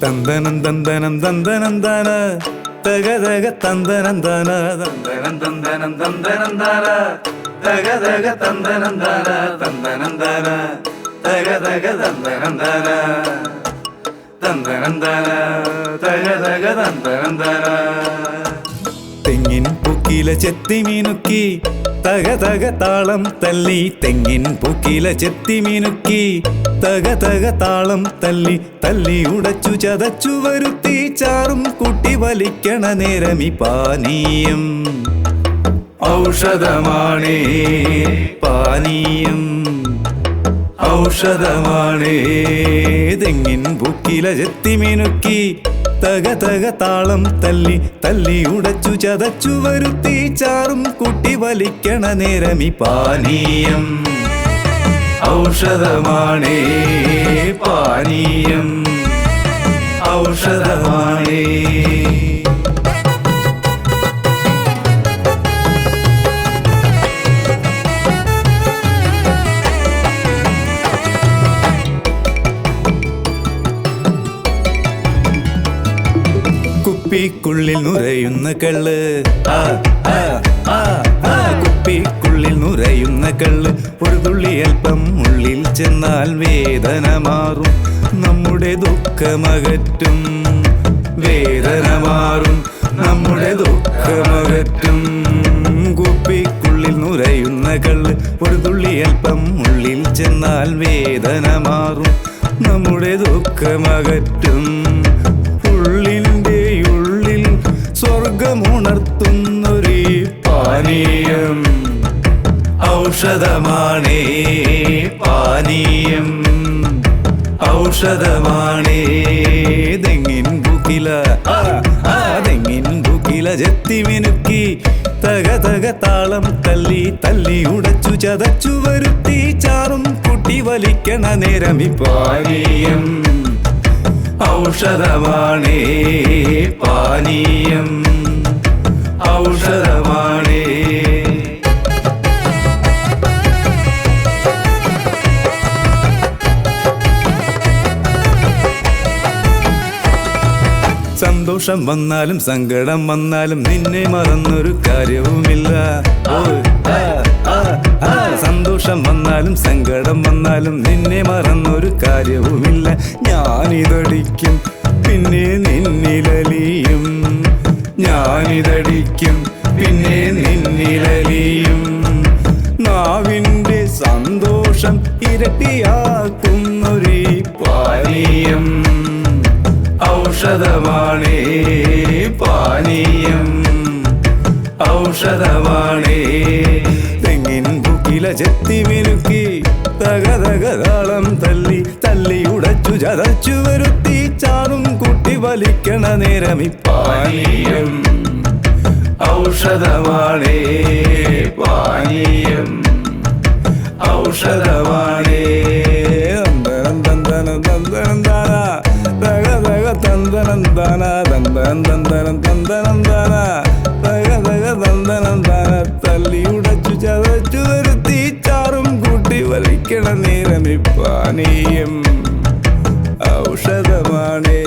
തന്തനം തന്തനം തന്തനം താന തക തക തന്തനം താന തന്തനം തന്തനം തന്തനം താന തക തക തന്തനം താന തന്തനം താന തക തക തന്തനം താന തന്തനം താന തക തക തന്തനം താന. തെങ്ങിൻ പൊക്കില ചെത്തി മീനുക്കി തക തക താളം തല്ലി. തെങ്ങിൻ പൊക്കില ചെത്തി മീനുക്കി തക തക താളം തല്ലി. തല്ലി ഉടച്ചു ചതച്ചു വരുത്തി ചാറും കൂട്ടി വലിക്കണ നേരമി പാനീയം ഔഷധമാണേ. പാനീയം ഔഷധമാണേ. തെങ്ങിൻ പൊക്കില ചെത്തി മീനുക്കി തക തക താളം തല്ലി. തല്ലി ഉടച്ചു ചതച്ചു വരുത്തി ചാറും കൂട്ടി വലിക്കണ നേരമി പാനീയം ഔഷധമാണേ. പാനീയം ഔഷധമാണേ. കുപ്പിക്കുള്ളിൽ നുരയുന്ന കള്ള്, കുപ്പിക്കുള്ളിൽ നുരയുന്ന കള്ള്. ഒരു തുള്ളി അല്പം ഉള്ളിൽ ചെന്നാൽ വേദന മാറും. നമ്മുടെ ദുഃഖമകറ്റും. വേദന മാറും. നമ്മുടെ ദുഃഖമകറ്റും. കുപ്പിക്കുള്ളിൽ നുരയുന്ന കള്ള്. ഒരു തുള്ളി അല്പം ഉള്ളിൽ ചെന്നാൽ വേദന മാറും. നമ്മുടെ ദുഃഖമകറ്റും. ഉള്ളിൻ്റെ ഉള്ളിൽ സ്വർഗമുണർത്തുന്നൊരു പാനീയം ഔഷധമാണേ. പാനീയം ഔഷധമാണേ. തെങ്ങിൻ പൊക്കില തെങ്ങിൻ പൊക്കില ചെത്തി മിനുക്കി തക തക താളം തല്ലി. തല്ലി ഉടച്ചു ചതച്ചു വരുത്തി ചാറും കൂട്ടി വലിക്കണ നേരമി പാനീയം ഔഷധമാണേ. പാനീയം ഔഷധമാണേ. സന്തോഷം വന്നാലും സങ്കടം വന്നാലും നിന്നെ മറന്നൊരു കാര്യവുമില്ല. സന്തോഷം വന്നാലും സങ്കടം വന്നാലും നിന്നെ മറന്നൊരു കാര്യവുമില്ല. ഞാനിതടിക്കും പിന്നെ നിന്നിലലിയും. ഞാനിതടിക്കും പിന്നെ നിന്നിലലിയും. നാവിൻ്റെ സന്തോഷം ഇരട്ടിയാക്കുന്നൊരു പാനീയം ഔഷധമാണേ. പാനീയം ഔഷധമാണേ. തെങ്ങിൻ പൊക്കില ചെത്തി മിനുക്കി തക തക താളം തല്ലി. തല്ലി ഉടച്ചു ചതച്ചു വരുത്തി ചാറും കൂട്ടി വലിക്കണ നേരമി പാനീയം ഔഷധമാണേ. പാനീയം ഔഷധമാണേ. തന്തനം തന്തനം തന്തനം താന തക തക തന്തനം താന തന്തനം തന്തനം തന്തനം താന തക തക തന്തനം താന. തല്ലി ഉടച്ചു ചതച്ചു വരുത്തി ചാറും കൂട്ടി വലിക്കണ നേരമി പാനീയം ഔഷധമാണേ.